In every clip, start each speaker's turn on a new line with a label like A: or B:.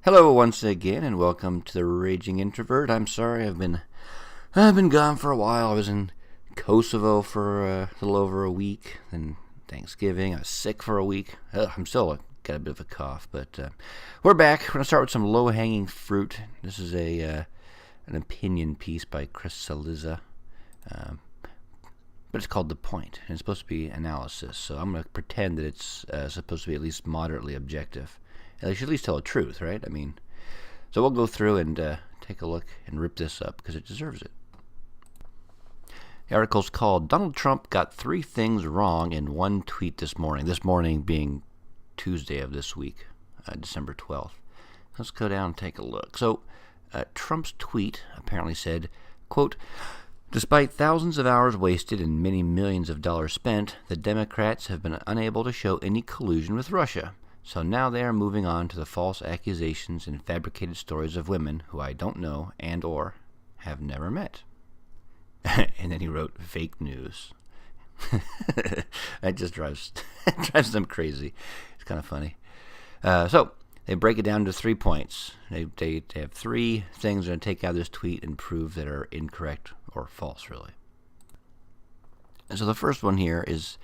A: Hello once again, and welcome to the Raging Introvert. I'm sorry, I've been gone for a while. I was in Kosovo for a little over a week, then Thanksgiving. I was sick for a week. I'm still got a bit of a cough, but we're back. We're gonna start with some low-hanging fruit. This is an opinion piece by Cillizza, but it's called The Point, and it's supposed to be analysis. So I'm gonna pretend that it's supposed to be at least moderately objective. They should at least tell the truth, right? So we'll go through and take a look and rip this up because it deserves it. The article's called Donald Trump Got 3 Things Wrong in One Tweet This Morning. This morning being Tuesday of this week, December 12th. Let's go down and take a look. So Trump's tweet apparently said, quote, "Despite thousands of hours wasted and many millions of dollars spent, the Democrats have been unable to show any collusion with Russia. So now they are moving on to the false accusations and fabricated stories of women who I don't know and or have never met." And then he wrote fake news. That just drives them crazy. It's kind of funny. So they break it down to 3 points. They have 3 things they're going to take out of this tweet and prove that are incorrect or false, really. And so the first one here is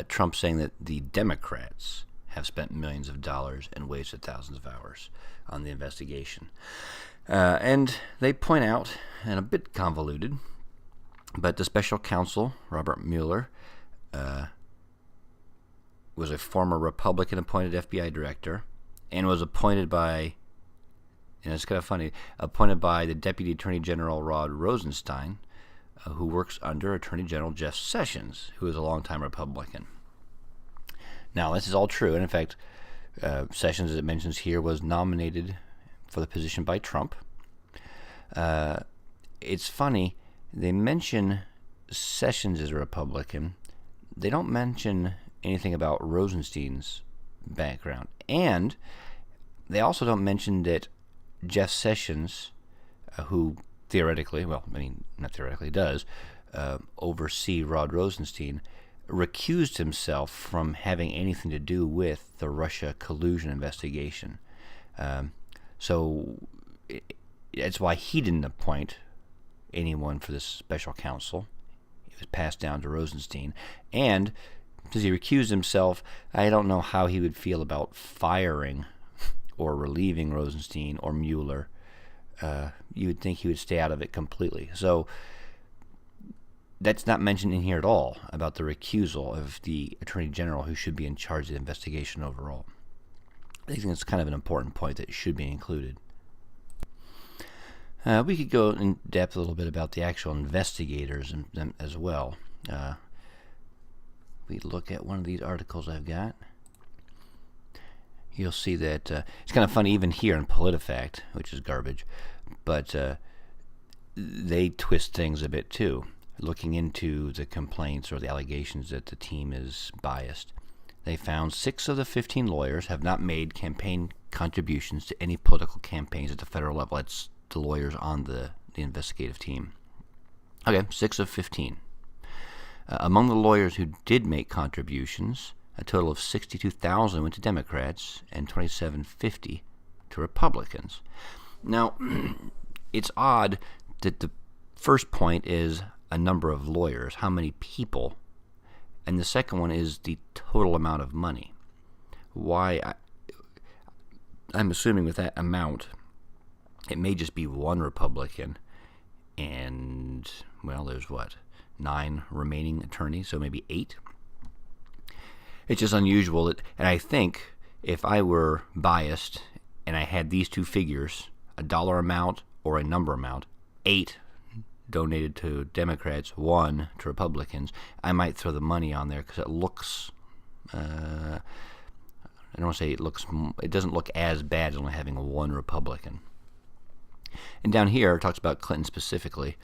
A: Trump saying that the Democrats have spent millions of dollars and wasted thousands of hours on the investigation. And they point out, and a bit convoluted, but the special counsel, Robert Mueller, was a former Republican-appointed FBI director and was appointed by, and it's kind of funny, appointed by the Deputy Attorney General Rod Rosenstein, who works under Attorney General Jeff Sessions, who is a longtime Republican. Now, this is all true, and in fact, Sessions, as it mentions here, was nominated for the position by Trump. It's funny, they mention Sessions as a Republican. They don't mention anything about Rosenstein's background. And they also don't mention that Jeff Sessions, who theoretically, not theoretically, does oversee Rod Rosenstein, recused himself from having anything to do with the Russia collusion investigation. So that's why he didn't appoint anyone for this special counsel. It was passed down to Rosenstein. And because he recused himself, I don't know how he would feel about firing or relieving Rosenstein or Mueller. You would think he would stay out of it completely. So that's not mentioned in here at all about the recusal of the Attorney General who should be in charge of the investigation overall. I think it's kind of an important point that should be included. We could go in depth a little bit about the actual investigators and them as well. We look at one of these articles I've got. You'll see that it's kind of funny even here in PolitiFact, which is garbage, but they twist things a bit too, looking into the complaints or the allegations that the team is biased. They found 6 of the 15 lawyers have not made campaign contributions to any political campaigns at the federal level. That's the lawyers on the investigative team. Okay, 6 of 15. Among the lawyers who did make contributions, a total of 62,000 went to Democrats and 2,750 to Republicans. Now, it's odd that the first point is a number of lawyers, how many people, and the second one is the total amount of money. Why? I'm assuming with that amount, it may just be one Republican, and, well, there's 9 remaining attorneys, so maybe 8. It's just unusual that, and I think if I were biased and I had these 2 figures, a dollar amount or a number amount, 8 donated to Democrats, 1 to Republicans, I might throw the money on there because it looks, I don't want to say it doesn't look as bad as only having 1 Republican. And down here, it talks about Clinton specifically.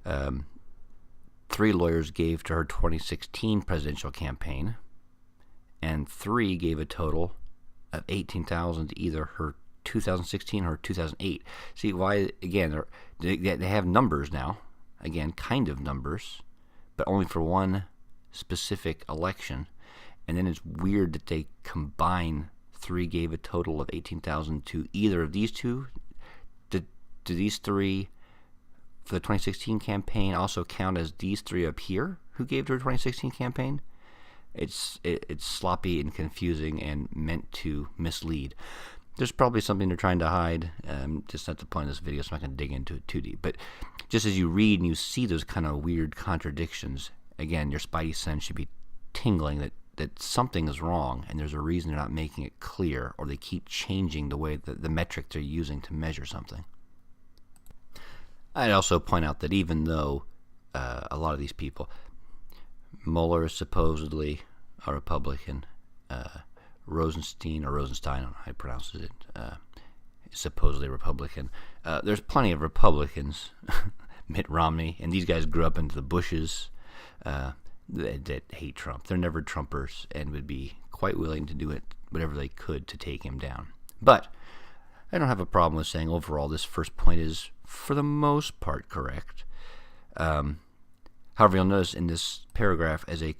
A: 3 lawyers gave to her 2016 presidential campaign, and 3 gave a total of $18,000 to either her 2016 or 2008. See why? Again, they have numbers now. Again, kind of numbers, but only for one specific election. And then it's weird that they combine 3 gave a total of 18,000 to either of these two. Do these 3 for the 2016 campaign also count as these 3 up here who gave to the 2016 campaign? It's sloppy and confusing and meant to mislead. There's probably something they're trying to hide. Just not the point of this video, so I'm not going to dig into it too deep. But just as you read and you see those kind of weird contradictions, again, your spidey sense should be tingling that something is wrong, and there's a reason they're not making it clear, or they keep changing the way the metric they're using to measure something. I'd also point out that even though a lot of these people, Mueller is supposedly a Republican, Rosenstein, I don't know how he pronounces it, supposedly Republican. There's plenty of Republicans, Mitt Romney, and these guys grew up into the Bushes, that hate Trump. They're never Trumpers and would be quite willing to do it, whatever they could, to take him down. But I don't have a problem with saying overall this first point is, for the most part, correct. However, you'll notice in this paragraph, as a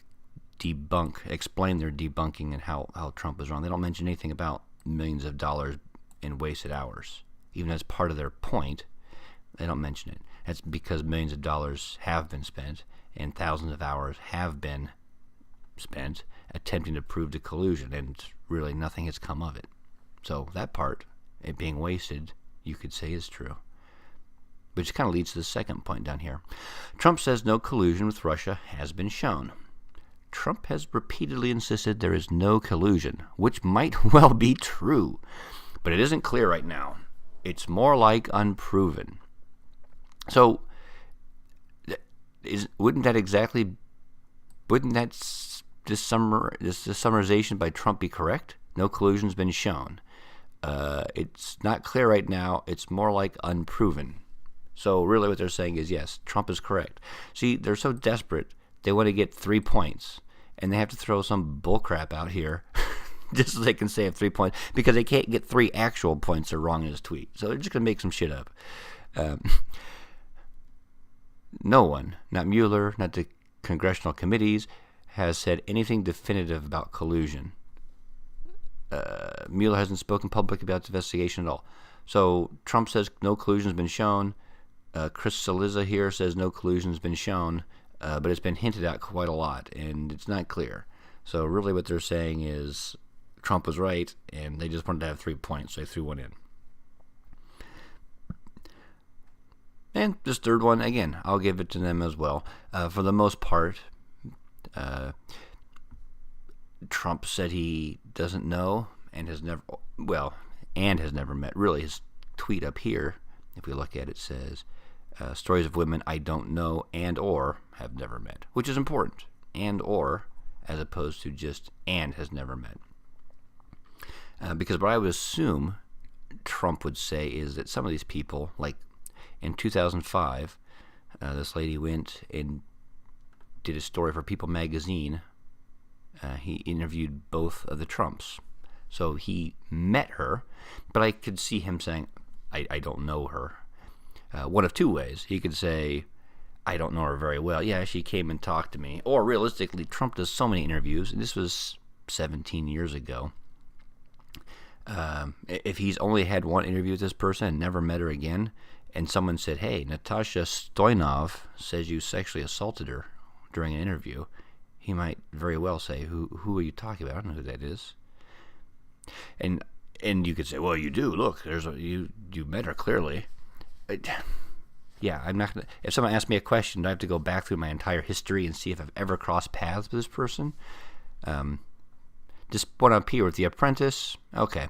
A: explain their debunking and how Trump is wrong, they don't mention anything about millions of dollars in wasted hours. Even as part of their point, they don't mention it. That's because millions of dollars have been spent and thousands of hours have been spent attempting to prove the collusion, and really nothing has come of it. So that part, it being wasted, you could say is true. Which kind of leads to the second point down here. Trump says no collusion with Russia has been shown. Trump has repeatedly insisted there is no collusion, which might well be true, but it isn't clear right now. It's more like unproven. So, wouldn't that this summarization by Trump be correct? No collusion's been shown. It's not clear right now. It's more like unproven. So really what they're saying is, yes, Trump is correct. See, they're so desperate, they want to get 3 points, and they have to throw some bullcrap out here just so they can say 3 points, because they can't get 3 actual points they're wrong in his tweet. So they're just going to make some shit up. No one, not Mueller, not the congressional committees, has said anything definitive about collusion. Mueller hasn't spoken publicly about the investigation at all. So Trump says no collusion has been shown. Cillizza here says no collusion has been shown, but it's been hinted at quite a lot, and it's not clear. So really what they're saying is Trump was right, and they just wanted to have 3 points, so they threw one in. And this third one, again, I'll give it to them as well. For the most part, Trump said he doesn't know and has never met. Really, his tweet up here, if we look at it, says, stories of women I don't know and or have never met, which is important, and or, as opposed to just and has never met. Because what I would assume Trump would say is that some of these people, like in 2005, this lady went and did a story for People magazine. He interviewed both of the Trumps. So he met her, but I could see him saying, I don't know her. One of 2 ways. He could say, I don't know her very well. Yeah, she came and talked to me. Or realistically, Trump does so many interviews, and this was 17 years ago. If he's only had one interview with this person and never met her again, and someone said, hey, Natasha Stoyanov says you sexually assaulted her during an interview, he might very well say, who are you talking about? I don't know who that is. And you could say, well, you do. Look, you met her clearly. Yeah, I'm not gonna. If someone asks me a question, do I have to go back through my entire history and see if I've ever crossed paths with this person? This one up here with The Apprentice, okay.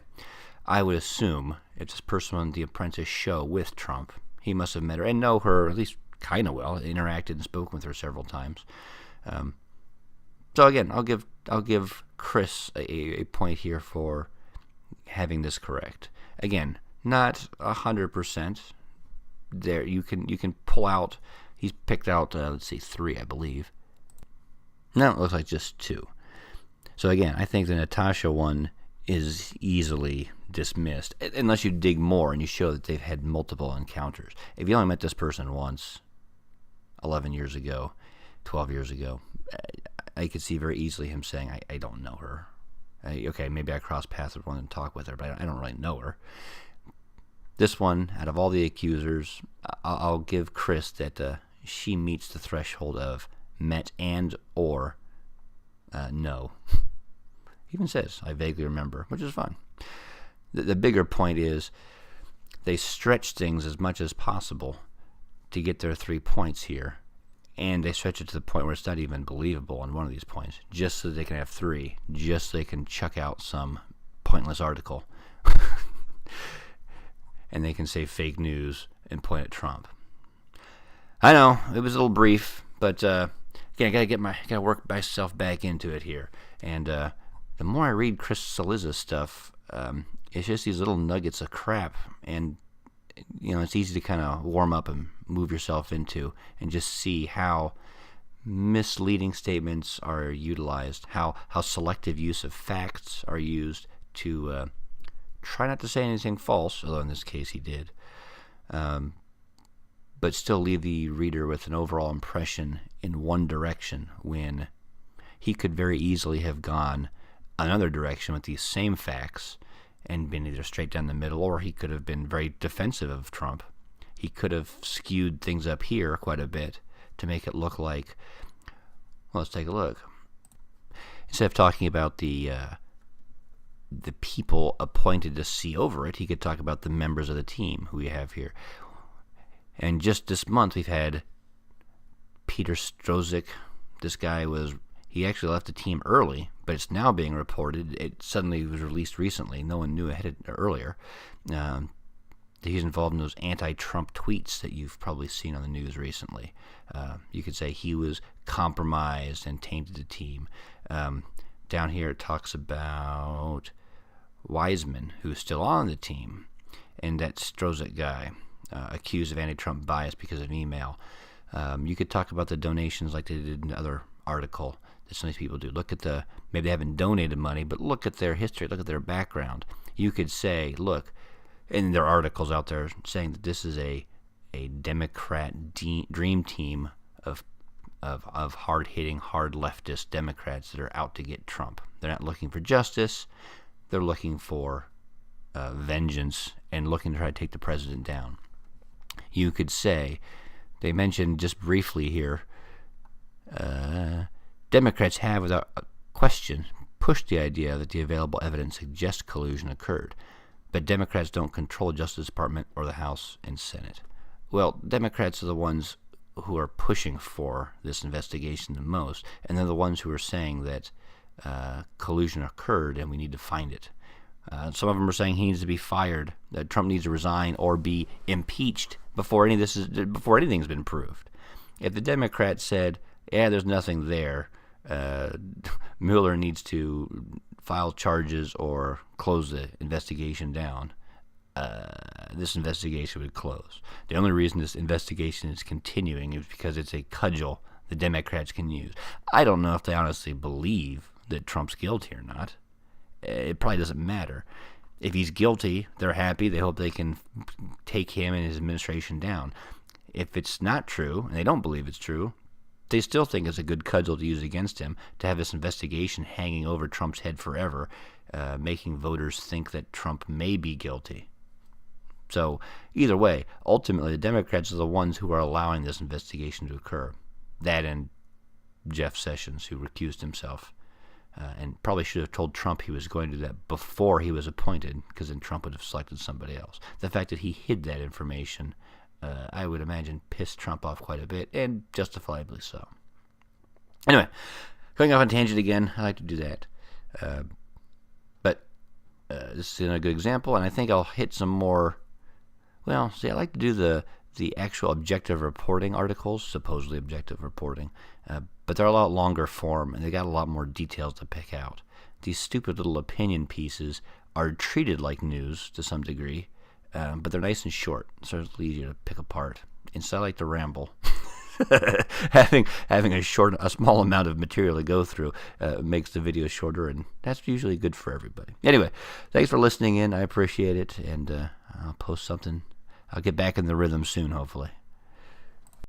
A: I would assume if this person on The Apprentice show with Trump, he must have met her and know her at least kind of well, interacted and spoken with her several times. So again, I'll give Chris a point here for having this correct. Again, not 100%. There you can pull out. He's picked out 3, I believe. No, it looks like just 2. So again, I think the Natasha one is easily dismissed unless you dig more and you show that they've had multiple encounters. If you only met this person once, 11 years ago, 12 years ago, I could see very easily him saying, I don't know her. Okay, maybe I cross paths with one and talk with her, but I don't really know her. This one, out of all the accusers, I'll give Chris that she meets the threshold of met and or no. Even says, I vaguely remember, which is fun. The bigger point is they stretch things as much as possible to get their 3 points here. And they stretch it to the point where it's not even believable on one of these points, just so they can have 3, just so they can chuck out some pointless article. And they can say fake news and point at Trump. I know, it was a little brief, but again, I gotta work myself back into it here. And the more I read Chris Cillizza's stuff, it's just these little nuggets of crap, and it's easy to kind of warm up and move yourself into and just see how misleading statements are utilized, how selective use of facts are used to try not to say anything false, although in this case he did, but still leave the reader with an overall impression in one direction when he could very easily have gone another direction with these same facts and been either straight down the middle, or he could have been very defensive of Trump. He could have skewed things up here quite a bit to make it look like, well, let's take a look. Instead of talking about the people appointed to see over it, he could talk about the members of the team who we have here. And just this month, we've had Peter Strzok. This guy he actually left the team early, but it's now being reported. It suddenly was released recently. No one knew earlier. He's involved in those anti-Trump tweets that you've probably seen on the news recently. You could say he was compromised and tainted the team. Down here it talks about Wiseman, who's still on the team, and that Strzok guy accused of anti-Trump bias because of email. You could talk about the donations like they did in the other article that some of these people do. Look at maybe they haven't donated money, but look at their history, look at their background. You could say, look, and there are articles out there saying that this is a Democrat dream team of hard-hitting, hard leftist Democrats that are out to get Trump. They're not looking for justice. They're looking for vengeance and looking to try to take the president down. You could say, they mentioned just briefly here, Democrats have, without question, pushed the idea that the available evidence suggests collusion occurred, but Democrats don't control the Justice Department or the House and Senate. Well, Democrats are the ones who are pushing for this investigation the most, and they're the ones who are saying that collusion occurred and we need to find it. Some of them are saying he needs to be fired, that Trump needs to resign or be impeached before anything's been proved. If the Democrats said, yeah, there's nothing there, Mueller needs to file charges or close the investigation down, this investigation would close. The only reason this investigation is continuing is because it's a cudgel the Democrats can use. I don't know if they honestly believe that Trump's guilty or not. It probably doesn't matter. If he's guilty, they're happy. They hope they can take him and his administration down. If it's not true, and they don't believe it's true, they still think it's a good cudgel to use against him, to have this investigation hanging over Trump's head forever, making voters think that Trump may be guilty. So either way, ultimately the Democrats are the ones who are allowing this investigation to occur. That and Jeff Sessions, who recused himself, and probably should have told Trump he was going to do that before he was appointed, because then Trump would have selected somebody else. The fact that he hid that information, I would imagine, pissed Trump off quite a bit, and justifiably so. Anyway, going off on tangent again, I like to do that. But this is a good example, and I think I'll hit some more. Well, see, I like to do the actual objective reporting articles, supposedly objective reporting, but they're a lot longer form, and they got a lot more details to pick out. These stupid little opinion pieces are treated like news to some degree, but they're nice and short, so it's easier to pick apart. Instead, I like to ramble. having a small amount of material to go through makes the video shorter, and that's usually good for everybody. Anyway, thanks for listening in. I appreciate it, and I'll post something. I'll get back in the rhythm soon, hopefully.